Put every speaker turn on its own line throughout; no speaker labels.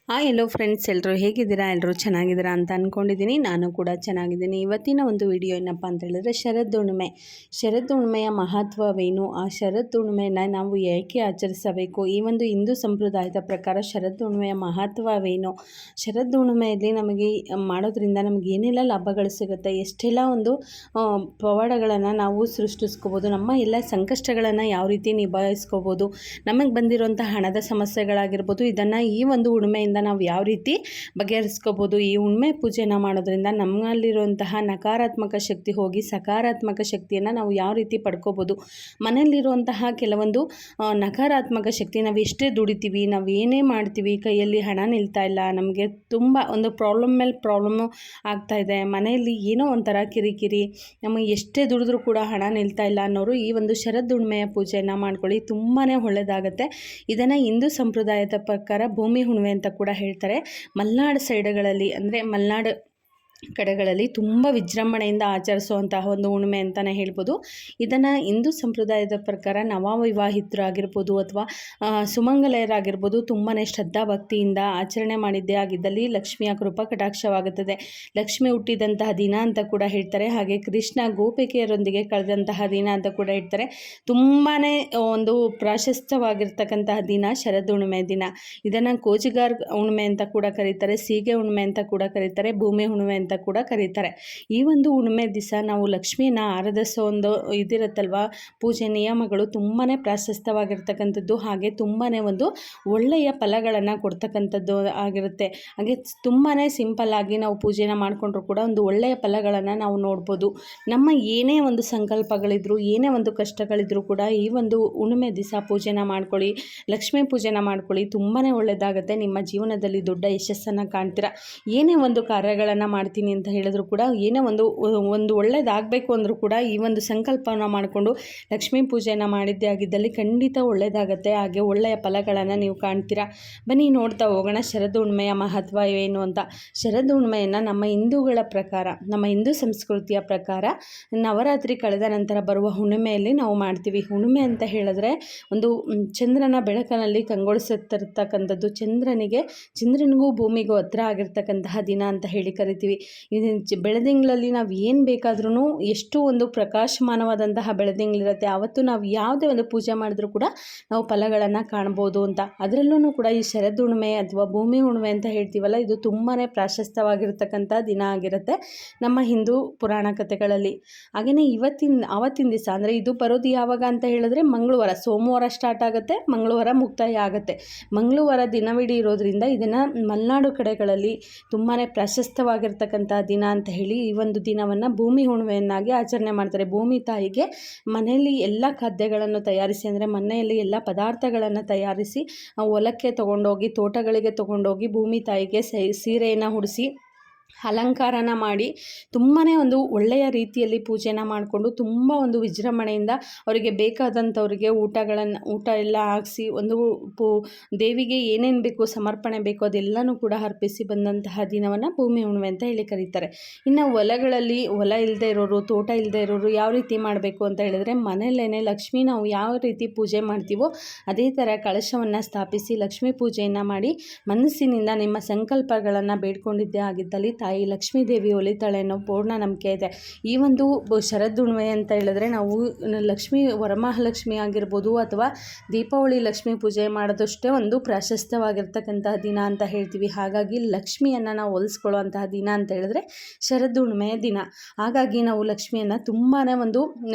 ಎಲ್ಲೋ friends, ಎಲ್ಲರೂ ಹೇಗಿದ್ದೀರಾ? ಎಲ್ಲರೂ ಚೆನ್ನಾಗಿದ್ದೀರಾ ಅಂತ ಅಂದ್ಕೊಂಡಿದ್ದೀನಿ. ನಾನು ಕೂಡ ಚೆನ್ನಾಗಿದ್ದೀನಿ. ಇವತ್ತಿನ ಒಂದು ವಿಡಿಯೋ ಏನಪ್ಪ ಅಂತ ಹೇಳಿದ್ರೆ ಶರದಹುಣ್ಣಿಮೆಯ ಮಹತ್ವವೇನು, ಆ ಶರದಹುಣ್ಣಿಮೆಯನ್ನು ನಾವು ಏಕೆ ಆಚರಿಸಬೇಕು, ಈ ಒಂದು ಹಿಂದೂ ಸಂಪ್ರದಾಯದ ಪ್ರಕಾರ ಶರದಹುಣ್ಣಿಮೆಯ ಮಹತ್ವವೇನು, ಶರದಹುಣ್ಣಿಮೆಯಲ್ಲಿ ನಮಗೆ ಮಾಡೋದ್ರಿಂದ ನಮಗೆ ಏನೆಲ್ಲ ಲಾಭಗಳು ಸಿಗುತ್ತೆ, ಎಷ್ಟೆಲ್ಲ ಒಂದು ಪವಾಡಗಳನ್ನು ನಾವು ಸೃಷ್ಟಿಸ್ಕೋಬೋದು, ನಮ್ಮ ಎಲ್ಲ ಸಂಕಷ್ಟಗಳನ್ನು ಯಾವ ರೀತಿ ನಿಭಾಯಿಸ್ಕೋಬೋದು, ನಮಗೆ ಬಂದಿರುವಂಥ ಹಣದ ಸಮಸ್ಯೆಗಳಾಗಿರ್ಬೋದು, ಇದನ್ನು ಈ ಒಂದು ಹುಣ್ಣಿಮೆಯಿಂದ ನಾವು ಯಾವ ರೀತಿ ಬಗೆಹರಿಸ್ಕೋಬೋದು, ಈ ಹುಣ್ಣಿಮೆ ಪೂಜೆನ ಮಾಡೋದ್ರಿಂದ ನಮ್ಮಲ್ಲಿರುವಂತಹ ನಕಾರಾತ್ಮಕ ಶಕ್ತಿ ಹೋಗಿ ಸಕಾರಾತ್ಮಕ ಶಕ್ತಿಯನ್ನು ನಾವು ಯಾವ ರೀತಿ ಪಡ್ಕೋಬೋದು, ಮನೆಯಲ್ಲಿರುವಂತಹ ಕೆಲವೊಂದು ನಕಾರಾತ್ಮಕ ಶಕ್ತಿ, ನಾವು ಎಷ್ಟೇ ದುಡಿತೀವಿ, ನಾವು ಏನೇ ಮಾಡ್ತೀವಿ, ಕೈಯಲ್ಲಿ ಹಣ ನಿಲ್ತಾ ಇಲ್ಲ, ನಮಗೆ ತುಂಬ ಒಂದು ಪ್ರಾಬ್ಲಮ್ ಮೇಲೆ ಪ್ರಾಬ್ಲಮ್ಮು ಆಗ್ತಾಯಿದೆ, ಮನೆಯಲ್ಲಿ ಏನೋ ಒಂಥರ ಕಿರಿಕಿರಿ, ನಮಗೆ ಎಷ್ಟೇ ದುಡಿದ್ರೂ ಕೂಡ ಹಣ ನಿಲ್ತಾ ಇಲ್ಲ ಅನ್ನೋರು ಈ ಒಂದು ಶರದಹುಣ್ಣಿಮೆಯ ಪೂಜೆಯನ್ನು ಮಾಡ್ಕೊಳ್ಳಿ, ತುಂಬಾ ಒಳ್ಳೆಯದಾಗುತ್ತೆ. ಇದನ್ನು ಹಿಂದೂ ಸಂಪ್ರದಾಯದ ಪ್ರಕಾರ ಭೂಮಿ ಹುಣ್ಣಿಮೆ ಅಂತ ಕೂಡ ಹೇಳ್ತಾರೆ. ಮಲೆನಾಡು ಸೈಡ್ಗಳಲ್ಲಿ ಅಂದರೆ ಮಲೆನಾಡು ಕಡೆಗಳಲ್ಲಿ ತುಂಬ ವಿಜೃಂಭಣೆಯಿಂದ ಆಚರಿಸುವಂತಹ ಒಂದು ಹುಣ್ಣಿಮೆ ಅಂತಲೇ ಹೇಳ್ಬೋದು. ಇದನ್ನು ಹಿಂದೂ ಸಂಪ್ರದಾಯದ ಪ್ರಕಾರ ನವವಿವಾಹಿತರಾಗಿರ್ಬೋದು ಅಥವಾ ಸುಮಂಗಲೆಯರಾಗಿರ್ಬೋದು ತುಂಬಾ ಶ್ರದ್ಧಾ ಭಕ್ತಿಯಿಂದ ಆಚರಣೆ ಮಾಡಿದ್ದೇ ಆಗಿದ್ದಲ್ಲಿ ಲಕ್ಷ್ಮಿಯ ಕೃಪಾ ಕಟಾಕ್ಷವಾಗುತ್ತದೆ. ಲಕ್ಷ್ಮಿ ಹುಟ್ಟಿದಂತಹ ದಿನ ಅಂತ ಕೂಡ ಹೇಳ್ತಾರೆ. ಹಾಗೆ ಕೃಷ್ಣ ಗೋಪಿಕೆಯರೊಂದಿಗೆ ಕಳೆದಂತಹ ದಿನ ಅಂತ ಕೂಡ ಹೇಳ್ತಾರೆ. ತುಂಬಾ ಒಂದು ಪ್ರಾಶಸ್ತ್ಯವಾಗಿರ್ತಕ್ಕಂತಹ ದಿನ ಶರದಹುಣ್ಣಿಮೆ ದಿನ. ಇದನ್ನು ಕೋಜಿಗಾರ್ ಹುಣ್ಣಿಮೆ ಅಂತ ಕೂಡ ಕರೀತಾರೆ, ಸೀಗೆ ಹುಣ್ಣಿಮೆ ಅಂತ ಕೂಡ ಕರೀತಾರೆ, ಭೂಮಿ ಹುಣ್ಣಿಮೆ ಅಂತ ಕೂಡ ಕರೀತಾರೆ. ಈ ಒಂದು ಹುಣ್ಣಿಮೆ ದಿವಸ ನಾವು ಲಕ್ಷ್ಮಿಯನ್ನು ಆರಾಧಿಸೋ ಒಂದು ಇದಿರುತ್ತಲ್ವ, ಪೂಜೆ ನಿಯಮಗಳು ತುಂಬಾ ಪ್ರಾಶಸ್ತ್ಯವಾಗಿರ್ತಕ್ಕಂಥದ್ದು, ಹಾಗೆ ತುಂಬಾ ಒಂದು ಒಳ್ಳೆಯ ಫಲಗಳನ್ನು ಕೊಡ್ತಕ್ಕಂಥದ್ದು ಆಗಿರುತ್ತೆ. ಹಾಗೆ ತುಂಬಾ ಸಿಂಪಲ್ ಆಗಿ ನಾವು ಪೂಜೆನ ಮಾಡಿಕೊಂಡ್ರೂ ಕೂಡ ಒಂದು ಒಳ್ಳೆಯ ಫಲಗಳನ್ನು ನಾವು ನೋಡ್ಬೋದು. ನಮ್ಮ ಏನೇ ಒಂದು ಸಂಕಲ್ಪಗಳಿದ್ರು, ಏನೇ ಒಂದು ಕಷ್ಟಗಳಿದ್ರು ಕೂಡ ಈ ಒಂದು ಹುಣ್ಣಿಮೆ ದಿವಸ ಪೂಜೆನ ಮಾಡ್ಕೊಳ್ಳಿ, ಲಕ್ಷ್ಮೀ ಪೂಜೆನ ಮಾಡ್ಕೊಳ್ಳಿ, ತುಂಬಾ ಒಳ್ಳೆಯದಾಗುತ್ತೆ. ನಿಮ್ಮ ಜೀವನದಲ್ಲಿ ದೊಡ್ಡ ಯಶಸ್ಸನ್ನು ಕಾಣ್ತೀರಾ. ಏನೇ ಒಂದು ಕಾರ್ಯಗಳನ್ನು ಮಾಡ್ತೀನಿ ಅಂತ ಹೇಳಿದ್ರು ಕೂಡ, ಏನೇ ಒಂದು ಒಳ್ಳೆಯದಾಗಬೇಕು ಅಂದರೂ ಕೂಡ ಈ ಒಂದು ಸಂಕಲ್ಪವನ್ನು ಮಾಡಿಕೊಂಡು ಲಕ್ಷ್ಮೀ ಪೂಜೆಯನ್ನು ಮಾಡಿದ್ದೇ ಆಗಿದ್ದಲ್ಲಿ ಖಂಡಿತ ಒಳ್ಳೆಯದಾಗತ್ತೆ. ಹಾಗೆ ಒಳ್ಳೆಯ ಫಲಗಳನ್ನು ನೀವು ಕಾಣ್ತೀರಾ. ಬನ್ನಿ ನೋಡ್ತಾ ಹೋಗೋಣ ಶರದಹುಣ್ಣಿಮೆಯ ಮಹತ್ವ ಏನು ಅಂತ. ಶರದಹುಣ್ಣಿಮೆಯನ್ನು ನಮ್ಮ ಹಿಂದೂಗಳ ಪ್ರಕಾರ, ನಮ್ಮ ಹಿಂದೂ ಸಂಸ್ಕೃತಿಯ ಪ್ರಕಾರ ನವರಾತ್ರಿ ಕಳೆದ ನಂತರ ಬರುವ ಹುಣ್ಣಿಮೆಯಲ್ಲಿ ನಾವು ಮಾಡ್ತೀವಿ. ಹುಣ್ಣಿಮೆ ಅಂತ ಹೇಳಿದ್ರೆ ಒಂದು ಚಂದ್ರನ ಬೆಳಕಿನಲ್ಲಿ ಕಂಗೊಳಿಸುತ್ತಿರ್ತಕ್ಕಂಥದ್ದು, ಚಂದ್ರನಿಗೂ ಭೂಮಿಗೂ ಹತ್ರ ಆಗಿರ್ತಕ್ಕಂತಹ ದಿನ ಅಂತ ಹೇಳಿ ಕರಿತೀವಿ. ಬೆಳದಿಂಗಳಲ್ಲಿ ನಾವು ಏನು ಬೇಕಾದ್ರೂ, ಎಷ್ಟು ಒಂದು ಪ್ರಕಾಶಮಾನವಾದಂತಹ ಬೆಳದಿಂಗಳಿರುತ್ತೆ, ಆವತ್ತು ನಾವು ಯಾವುದೇ ಒಂದು ಪೂಜೆ ಮಾಡಿದ್ರೂ ಕೂಡ ನಾವು ಫಲಗಳನ್ನು ಕಾಣ್ಬೋದು ಅಂತ. ಅದರಲ್ಲೂ ಕೂಡ ಈ ಶರದಹುಣ್ಣಿಮೆ ಅಥವಾ ಭೂಮಿ ಹುಣ್ಣಿಮೆ ಅಂತ ಹೇಳ್ತೀವಲ್ಲ, ಇದು ತುಂಬಾ ಪ್ರಾಶಸ್ತ್ಯವಾಗಿರ್ತಕ್ಕಂಥ ದಿನ ಆಗಿರುತ್ತೆ ನಮ್ಮ ಹಿಂದೂ ಪುರಾಣ ಕಥೆಗಳಲ್ಲಿ. ಹಾಗೆಯೇ ಆವತ್ತಿನ ದಿವಸ ಅಂದರೆ ಇದು ಬರೋದು ಯಾವಾಗ ಅಂತ ಹೇಳಿದ್ರೆ ಮಂಗಳವಾರ, ಸೋಮವಾರ ಸ್ಟಾರ್ಟ್ ಆಗುತ್ತೆ, ಮಂಗಳವಾರ ಮುಕ್ತಾಯ ಆಗುತ್ತೆ. ಮಂಗಳವಾರ ದಿನವಿಡೀ ಇರೋದ್ರಿಂದ ಇದನ್ನು ಮಲೆನಾಡು ಕಡೆಗಳಲ್ಲಿ ತುಂಬಾ ಪ್ರಾಶಸ್ತ್ಯವಾಗಿರ್ತಕ್ಕಂಥ ದಿನ ಅಂತ ಹೇಳಿ ಈ ಒಂದು ದಿನವನ್ನು ಭೂಮಿ ಹುಣ್ಣಿಮೆಯನ್ನಾಗಿ ಆಚರಣೆ ಮಾಡ್ತಾರೆ. ಭೂಮಿ ತಾಯಿಗೆ ಮನೆಯಲ್ಲಿ ಎಲ್ಲ ಖಾದ್ಯಗಳನ್ನು ತಯಾರಿಸಿ, ಅಂದರೆ ಮನೆಯಲ್ಲಿ ಎಲ್ಲ ಪದಾರ್ಥಗಳನ್ನು ತಯಾರಿಸಿ ಹೊಲಕ್ಕೆ ತೊಗೊಂಡೋಗಿ, ತೋಟಗಳಿಗೆ ತೊಗೊಂಡೋಗಿ ಭೂಮಿ ತಾಯಿಗೆ ಸೀರೆಯನ್ನು ಉಡಿಸಿ ಅಲಂಕಾರನ ಮಾಡಿ ತುಂಬಾ ಒಂದು ಒಳ್ಳೆಯ ರೀತಿಯಲ್ಲಿ ಪೂಜೆನ ಮಾಡಿಕೊಂಡು ತುಂಬ ಒಂದು ವಿಜೃಂಭಣೆಯಿಂದ ಅವರಿಗೆ ಬೇಕಾದಂಥವ್ರಿಗೆ ಊಟ ಎಲ್ಲ ಹಾಕಿಸಿ ಒಂದು ದೇವಿಗೆ ಏನೇನು ಬೇಕು, ಸಮರ್ಪಣೆ ಬೇಕು, ಅದೆಲ್ಲನೂ ಕೂಡ ಅರ್ಪಿಸಿ ಬಂದಂತಹ ದಿನವನ್ನು ಭೂಮಿ ಹುಣ್ಣಿಮೆ ಅಂತ ಹೇಳಿ ಕರೀತಾರೆ. ಇನ್ನು ಹೊಲ ಇಲ್ಲದೆ ಇರೋರು, ತೋಟ ಇಲ್ಲದೆ ಇರೋರು ಯಾವ ರೀತಿ ಮಾಡಬೇಕು ಅಂತ ಹೇಳಿದ್ರೆ, ಮನೆಯಲ್ಲೇ ಲಕ್ಷ್ಮಿ ನಾವು ಯಾವ ರೀತಿ ಪೂಜೆ ಮಾಡ್ತೀವೋ ಅದೇ ಥರ ಕಳಶವನ್ನು ಸ್ಥಾಪಿಸಿ ಲಕ್ಷ್ಮೀ ಪೂಜೆಯನ್ನು ಮಾಡಿ ಮನಸ್ಸಿನಿಂದ ನಿಮ್ಮ ಸಂಕಲ್ಪಗಳನ್ನು ಬೇಡ್ಕೊಂಡಿದ್ದೇ ಆಗಿದ್ದಲ್ಲಿ ತಾಯಿ ಲಕ್ಷ್ಮೀ ದೇವಿ ಒಲಿತಾಳೆ ಅನ್ನೋ ಪೂರ್ಣ ನಂಬಿಕೆ ಇದೆ. ಈ ಒಂದು ಶರದಹುಣ್ಣಿಮೆ ಅಂತ ಹೇಳಿದ್ರೆ ನಾವು ವರಮಹಾಲಕ್ಷ್ಮಿ ಆಗಿರ್ಬೋದು ಅಥವಾ ದೀಪಾವಳಿ ಲಕ್ಷ್ಮೀ ಪೂಜೆ ಮಾಡೋದಷ್ಟೇ ಒಂದು ಪ್ರಾಶಸ್ತ್ಯವಾಗಿರ್ತಕ್ಕಂತಹ ದಿನ ಅಂತ ಹೇಳ್ತೀವಿ. ಹಾಗಾಗಿ ಲಕ್ಷ್ಮಿಯನ್ನು ನಾವು ಒಲಿಸ್ಕೊಳ್ಳುವಂತಹ ದಿನ ಅಂತ ಹೇಳಿದ್ರೆ ಶರದಹುಣ್ಣಿಮೆಯ ದಿನ. ಹಾಗಾಗಿ ನಾವು ಲಕ್ಷ್ಮಿಯನ್ನು ತುಂಬಾ ಒಂದು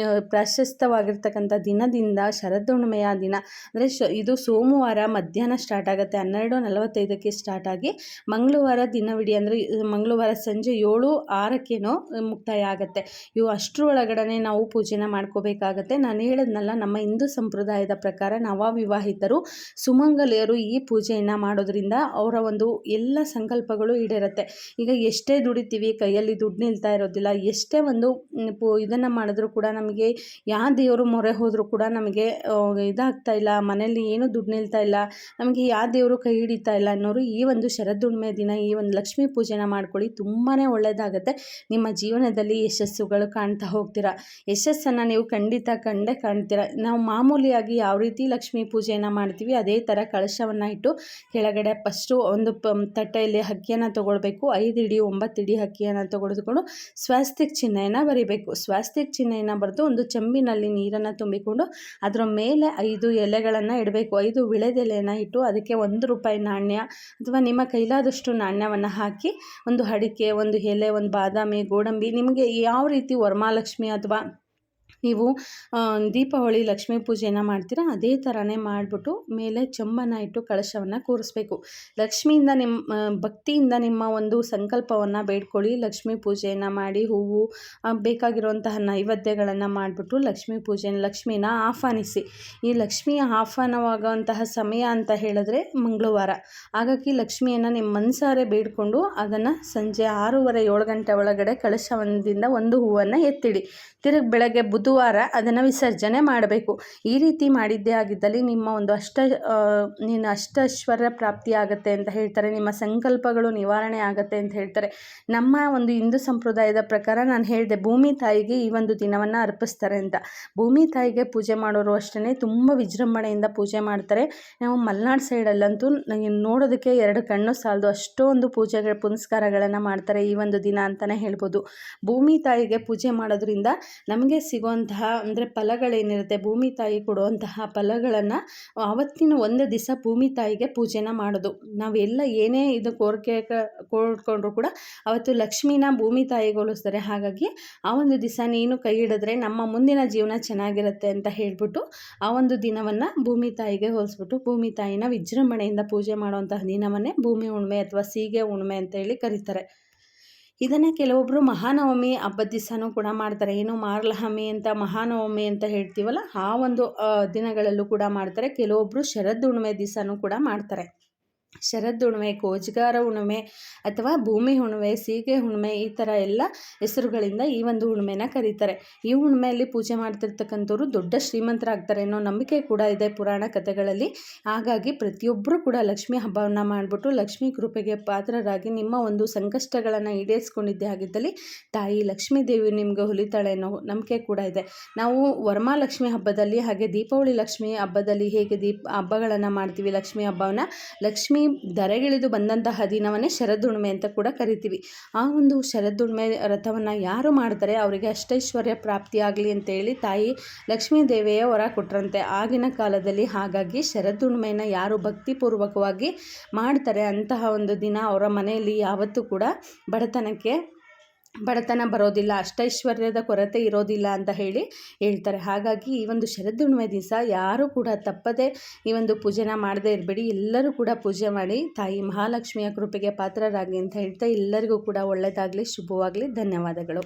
ಪ್ರಾಶಸ್ತ್ಯವಾಗಿರ್ತಕ್ಕಂಥ ದಿನದಿಂದ ಶರದಹುಣ್ಣಿಮೆಯ ದಿನ ಅಂದರೆ ಇದು ಸೋಮವಾರ ಮಧ್ಯಾಹ್ನ ಸ್ಟಾರ್ಟ್ ಆಗುತ್ತೆ, 12:45ಕ್ಕೆ ಸ್ಟಾರ್ಟ್ ಆಗಿ ಮಂಗಳವಾರ ದಿನವಿಡೀ ಅಂದರೆ ಮಂಗಳವಾರ ಸಂಜೆ 7:06 ಮುಕ್ತಾಯ ಆಗುತ್ತೆ. ಇವು ಅಷ್ಟರ ಒಳಗಡೆ ನಾವು ಪೂಜೆನ ಮಾಡ್ಕೋಬೇಕಾಗತ್ತೆ. ನಾನು ಹೇಳಿದ್ನಲ್ಲ, ನಮ್ಮ ಹಿಂದೂ ಸಂಪ್ರದಾಯದ ಪ್ರಕಾರ ನವವಿವಾಹಿತರು, ಸುಮಂಗಲಿಯರು ಈ ಪೂಜೆಯನ್ನು ಮಾಡೋದ್ರಿಂದ ಅವರ ಒಂದು ಎಲ್ಲ ಸಂಕಲ್ಪಗಳು ಈಡೇರುತ್ತೆ. ಈಗ ಎಷ್ಟೇ ದುಡಿತೀವಿ, ಕೈಯಲ್ಲಿ ದುಡ್ಡು ನಿಲ್ತಾ ಇರೋದಿಲ್ಲ, ಎಷ್ಟೇ ಒಂದು ಇದನ್ನು ಮಾಡಿದ್ರೂ ಕೂಡ ನಮಗೆ ಯಾವ ದೇವರು ಮೊರೆ ಹೋದರೂ ಕೂಡ ನಮಗೆ ಇದಾಗ್ತಾ ಇಲ್ಲ, ಮನೆಯಲ್ಲಿ ಏನೂ ದುಡ್ಡು ನಿಲ್ತಾ ಇಲ್ಲ, ನಮಗೆ ಯಾವ ದೇವರು ಕೈ ಹಿಡಿತಾ ಇಲ್ಲ ಅನ್ನೋರು ಈ ಒಂದು ಶರದಹುಣ್ಣಿಮೆ ದಿನ ಈ ಒಂದು ಲಕ್ಷ್ಮೀ ಪೂಜೆನ ಮಾಡ್ಕೊಳ್ಳಿ. ಮಾಡ್ಕೊಳ್ಳಿ, ತುಂಬಾ ಒಳ್ಳೆಯದಾಗುತ್ತೆ. ನಿಮ್ಮ ಜೀವನದಲ್ಲಿ ಯಶಸ್ಸುಗಳು ಕಾಣ್ತಾ ಹೋಗ್ತೀರಾ. ಯಶಸ್ಸನ್ನು ನೀವು ಖಂಡಿತ ಕಂಡೇ ಕಾಣ್ತೀರಾ. ನಾವು ಮಾಮೂಲಿಯಾಗಿ ಯಾವ ರೀತಿ ಲಕ್ಷ್ಮೀ ಪೂಜೆಯನ್ನು ಮಾಡ್ತೀವಿ ಅದೇ ಥರ ಕಳಶವನ್ನು ಇಟ್ಟು ಕೆಳಗಡೆ ಫಸ್ಟು ಒಂದು ತಟ್ಟೆಯಲ್ಲಿ ಅಕ್ಕಿಯನ್ನು ತೊಗೊಳ್ಬೇಕು. 5 ಇಡಿ 9 ಇಡಿ ಅಕ್ಕಿಯನ್ನು ತೆಗೆದುಕೊಂಡು ಸ್ವಾಸ್ತಿಕ್ ಚಿಹ್ನೆಯನ್ನು ಬರಿಬೇಕು. ಸ್ವಾಸ್ತಿಕ್ ಚಿಹ್ನೆಯನ್ನು ಬರೆದು ಒಂದು ಚೆಂಬಿನಲ್ಲಿ ನೀರನ್ನು ತುಂಬಿಕೊಂಡು ಅದರ ಮೇಲೆ 5 ಎಲೆಗಳನ್ನು ಇಡಬೇಕು. 5 ವಿಳೆದೆಲೆಯನ್ನು ಇಟ್ಟು ಅದಕ್ಕೆ ₹1 ನಾಣ್ಯ ಅಥವಾ ನಿಮ್ಮ ಕೈಲಾದಷ್ಟು ನಾಣ್ಯವನ್ನು ಹಾಕಿ ಒಂದು ಅಡಿಕೆ, ಒಂದು ಎಲೆ, ಒಂದು ಬಾದಾಮಿ, ಗೋಡಂಬಿ, ನಿಮಗೆ ಯಾವ ರೀತಿ ವರಮಹಾಲಕ್ಷ್ಮಿ ಅಥವಾ ನೀವು ದೀಪಾವಳಿ ಲಕ್ಷ್ಮೀ ಪೂಜೆಯನ್ನು ಮಾಡ್ತೀರಾ ಅದೇ ಥರನೇ ಮಾಡಿಬಿಟ್ಟು ಮೇಲೆ ಚೆಂಬನ್ನು ಇಟ್ಟು ಕಳಶವನ್ನು ಕೂರಿಸ್ಬೇಕು. ಲಕ್ಷ್ಮಿಯಿಂದ ಭಕ್ತಿಯಿಂದ ನಿಮ್ಮ ಒಂದು ಸಂಕಲ್ಪವನ್ನು ಬೇಡ್ಕೊಳ್ಳಿ. ಲಕ್ಷ್ಮೀ ಪೂಜೆಯನ್ನು ಮಾಡಿ ಹೂವು ಬೇಕಾಗಿರುವಂತಹ ನೈವೇದ್ಯಗಳನ್ನು ಮಾಡಿಬಿಟ್ಟು ಲಕ್ಷ್ಮಿನ ಆಹ್ವಾನಿಸಿ. ಈ ಲಕ್ಷ್ಮಿಯ ಆಹ್ವಾನವಾಗುವಂತಹ ಸಮಯ ಅಂತ ಹೇಳಿದ್ರೆ ಮಂಗಳವಾರ. ಹಾಗಾಗಿ ಲಕ್ಷ್ಮಿಯನ್ನು ನಿಮ್ಮ ಮನಸಾರೆ ಬೇಡಿಕೊಂಡು ಅದನ್ನು ಸಂಜೆ 6:30 7 ಗಂಟೆ ಒಳಗಡೆ ಕಳಶದಿಂದ ಒಂದು ಹೂವನ್ನು ಎತ್ತಿಡಿ. ತಿರುಗಿ ಬೆಳಗ್ಗೆ ಬುಧವಾರ ಅದನ್ನು ವಿಸರ್ಜನೆ ಮಾಡಬೇಕು. ಈ ರೀತಿ ಮಾಡಿದ್ದೇ ಆಗಿದ್ದಲ್ಲಿ ನಿಮ್ಮ ಒಂದು ಅಷ್ಟೈಶ್ವರ್ಯ ಪ್ರಾಪ್ತಿ ಆಗುತ್ತೆ ಅಂತ ಹೇಳ್ತಾರೆ. ನಿಮ್ಮ ಸಂಕಲ್ಪಗಳು ನಿವಾರಣೆ ಆಗುತ್ತೆ ಅಂತ ಹೇಳ್ತಾರೆ. ನಮ್ಮ ಒಂದು ಹಿಂದೂ ಸಂಪ್ರದಾಯದ ಪ್ರಕಾರ ನಾನು ಹೇಳಿದೆ, ಭೂಮಿ ತಾಯಿಗೆ ಈ ಒಂದು ದಿನವನ್ನು ಅರ್ಪಿಸ್ತಾರೆ ಅಂತ. ಭೂಮಿ ತಾಯಿಗೆ ಪೂಜೆ ಮಾಡೋರು ಅಷ್ಟೇ ತುಂಬ ವಿಜೃಂಭಣೆಯಿಂದ ಪೂಜೆ ಮಾಡ್ತಾರೆ. ನಾವು ಮಲೆನಾಡು ಸೈಡಲ್ಲಂತೂ ನೋಡೋದಕ್ಕೆ 2 ಕಣ್ಣು ಸಾಲದು, ಅಷ್ಟೊಂದು ಪುನಸ್ಕಾರಗಳನ್ನು ಮಾಡ್ತಾರೆ ಈ ಒಂದು ದಿನ ಅಂತಲೇ ಹೇಳ್ಬೋದು. ಭೂಮಿ ತಾಯಿಗೆ ಪೂಜೆ ಮಾಡೋದ್ರಿಂದ ನಮಗೆ ಸಿಗುವಂತಹ ಅಂದರೆ ಫಲಗಳೇನಿರುತ್ತೆ, ಭೂಮಿ ತಾಯಿ ಕೊಡುವಂತಹ ಫಲಗಳನ್ನು ಆವತ್ತಿನ ಒಂದು ದಿವಸ ಭೂಮಿ ತಾಯಿಗೆ ಪೂಜೆನ ಮಾಡೋದು. ನಾವೆಲ್ಲ ಏನೇ ಇದು ಕೋರಿಕೆ ಕೋಡ್ಕೊಂಡ್ರು ಕೂಡ ಅವತ್ತು ಲಕ್ಷ್ಮಿನ ಭೂಮಿ ತಾಯಿಗೆ ಹೋಲಿಸ್ತಾರೆ. ಹಾಗಾಗಿ ಆ ಒಂದು ದಿವಸ ನೀನು ಕೈ ಹಿಡಿದ್ರೆ ನಮ್ಮ ಮುಂದಿನ ಜೀವನ ಚೆನ್ನಾಗಿರುತ್ತೆ ಅಂತ ಹೇಳ್ಬಿಟ್ಟು ಆ ಒಂದು ದಿನವನ್ನು ಭೂಮಿ ತಾಯಿಗೆ ಹೋಲಿಸ್ಬಿಟ್ಟು ಭೂಮಿ ತಾಯಿನ ವಿಜೃಂಭಣೆಯಿಂದ ಪೂಜೆ ಮಾಡುವಂತಹ ದಿನವನ್ನೇ ಭೂಮಿ ಹುಣ್ಣಿಮೆ ಅಥವಾ ಸೀಗೆ ಹುಣ್ಣಿಮೆ ಅಂತ ಹೇಳಿ ಕರೀತಾರೆ. ಇದನ್ನು ಕೆಲವೊಬ್ಬರು ಮಹಾನವಮಿ ಹಬ್ಬದ ದಿವಸನೂ ಕೂಡ ಮಾಡ್ತಾರೆ. ಏನು ಮಾರ್ಲಹಮಿ ಅಂತ ಮಹಾನವಮಿ ಅಂತ ಹೇಳ್ತೀವಲ್ಲ ಆ ಒಂದು ದಿನಗಳಲ್ಲೂ ಕೂಡ ಮಾಡ್ತಾರೆ. ಕೆಲವೊಬ್ಬರು ಶರದ್ ಹುಣ್ಣಿಮೆ ದಿವಸನೂ ಕೂಡ ಮಾಡ್ತಾರೆ. ಶರದ್ ಹುಣ್ಣಿಮೆ, ಕೋಜಗಾರ ಹುಣ್ಣಿಮೆ ಅಥವಾ ಭೂಮಿ ಹುಣ್ಣಿಮೆ, ಸೀಗೆ ಹುಣ್ಣಿಮೆ ಈ ಥರ ಎಲ್ಲ ಹೆಸರುಗಳಿಂದ ಈ ಒಂದು ಹುಣ್ಣಿಮೆನ ಕರೀತಾರೆ. ಈ ಹುಣ್ಣಿಮೆಯಲ್ಲಿ ಪೂಜೆ ಮಾಡ್ತಿರ್ತಕ್ಕಂಥವ್ರು ದೊಡ್ಡ ಶ್ರೀಮಂತರಾಗ್ತಾರೆ ಅನ್ನೋ ನಂಬಿಕೆ ಕೂಡ ಇದೆ ಪುರಾಣ ಕಥೆಗಳಲ್ಲಿ. ಹಾಗಾಗಿ ಪ್ರತಿಯೊಬ್ಬರು ಕೂಡ ಲಕ್ಷ್ಮಿ ಹಬ್ಬವನ್ನು ಮಾಡಿಬಿಟ್ಟು ಲಕ್ಷ್ಮೀ ಕೃಪೆಗೆ ಪಾತ್ರರಾಗಿ ನಿಮ್ಮ ಒಂದು ಸಂಕಷ್ಟಗಳನ್ನು ಈಡೇರಿಸ್ಕೊಂಡಿದ್ದೇ ಆಗಿದ್ದಲ್ಲಿ ತಾಯಿ ಲಕ್ಷ್ಮೀ ದೇವಿ ನಿಮಗೆ ಹೊಲಿತಾಳೆ ಅನ್ನೋ ನಂಬಿಕೆ ಕೂಡ ಇದೆ. ನಾವು ವರಮಹಾಲಕ್ಷ್ಮಿ ಹಬ್ಬದಲ್ಲಿ ಹಾಗೆ ದೀಪಾವಳಿ ಲಕ್ಷ್ಮಿ ಹಬ್ಬದಲ್ಲಿ ಹೇಗೆ ಹಬ್ಬಗಳನ್ನು ಮಾಡ್ತೀವಿ, ಲಕ್ಷ್ಮಿ ಹಬ್ಬವನ್ನು ಲಕ್ಷ್ಮಿ ಧರೆಗಿಳಿದು ಬಂದಂತಹ ದಿನವನ್ನೇ ಶರದ್ ಹುಣ್ಣಿಮೆ ಅಂತ ಕೂಡ ಕರಿತೀವಿ. ಆ ಒಂದು ಶರದ್ ಹುಣ್ಣಿಮೆ ವ್ರತವನ್ನು ಯಾರು ಮಾಡ್ತಾರೆ ಅವರಿಗೆ ಅಷ್ಟೈಶ್ವರ್ಯ ಪ್ರಾಪ್ತಿಯಾಗಲಿ ಅಂತೇಳಿ ತಾಯಿ ಲಕ್ಷ್ಮೀ ದೇವಿಯ ವರ ಕೊಟ್ಟರಂತೆ ಆಗಿನ ಕಾಲದಲ್ಲಿ. ಹಾಗಾಗಿ ಶರದ್ ಹುಣ್ಣಿಮೆಯನ್ನು ಯಾರು ಭಕ್ತಿಪೂರ್ವಕವಾಗಿ ಮಾಡ್ತಾರೆ ಅಂತಹ ಒಂದು ದಿನ ಅವರ ಮನೆಯಲ್ಲಿ ಯಾವತ್ತೂ ಕೂಡ ಬಡತನ ಬರೋದಿಲ್ಲ, ಅಷ್ಟೈಶ್ವರ್ಯದ ಕೊರತೆ ಇರೋದಿಲ್ಲ ಅಂತ ಹೇಳ್ತಾರೆ. ಹಾಗಾಗಿ ಈ ಒಂದು ಶರದ್ ಹುಣ್ಣಿಮೆ ದಿವಸ ಯಾರೂ ಕೂಡ ತಪ್ಪದೆ ಈ ಒಂದು ಪೂಜೆನ ಮಾಡದೇ ಇರಬೇಡಿ. ಎಲ್ಲರೂ ಕೂಡ ಪೂಜೆ ಮಾಡಿ ತಾಯಿ ಮಹಾಲಕ್ಷ್ಮಿಯ ಕೃಪೆಗೆ ಪಾತ್ರರಾಗಿ ಅಂತ ಹೇಳ್ತಾ ಎಲ್ಲರಿಗೂ ಕೂಡ ಒಳ್ಳೆಯದಾಗಲಿ, ಶುಭವಾಗಲಿ. ಧನ್ಯವಾದಗಳು.